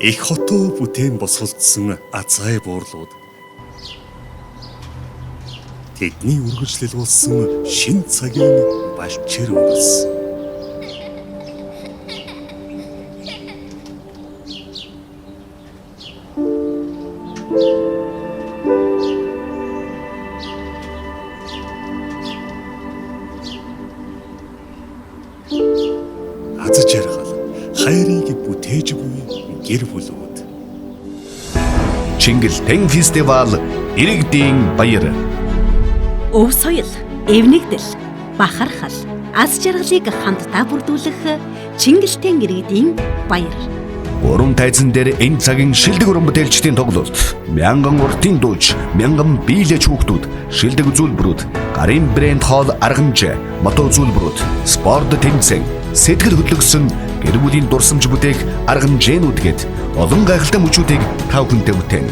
их хотоо бүтээн босголдсон азгай буурлууд тэдний үргэлжлэл болсон шин цагийн балчир өрс. Аз жаргал хайрыг бүтээж буй гэр бүлүүд. Чингэлтэн фестивал Иргэдийн баяр. Өв соёл, эвнэгдэл, бахархал, аз жаргалыг хамтдаа бүрдүүлэх Чингэлтэн иргэдийн баяр. Уран тайзан дээр энэ цагийн шилдэг уран бүтээлчдийн тоглолт, мянган уртын дууч, мянган биелэж хүүхдүүд, шилдэг үзүүлбэрүүд, гарын брэнд хоол аргамж, мото үзүүлбэрүүд, спорт тэмцээн, сэтгэл хөдлөсөн гэр бүлийн дурсамж бүтээх аргамжээнүүдгээд олон гайхалтай мөчүүдийг тав хүнтэй бүтээн.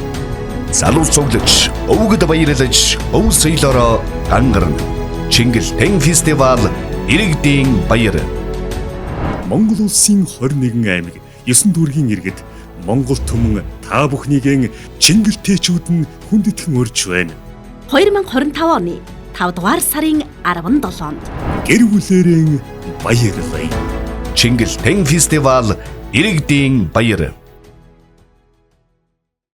Залуу цуглаж, өвгөд баярлаж, өв соёлоороо гангарна. Чингэлтэн фестивал Иргэдийн баяр. Монгол улсын 21 аймаг 9 дүүргийн иргэд Монгол түмэн та бүхнийгэн Чингэлтээчүүд нь хүндэтгэн урьж байна. 2025 оны 5 дугаар сарын 17-нд Гэр бүлээрээ баярлая. Чингэлтэн фестивал Иргэдийн баяр.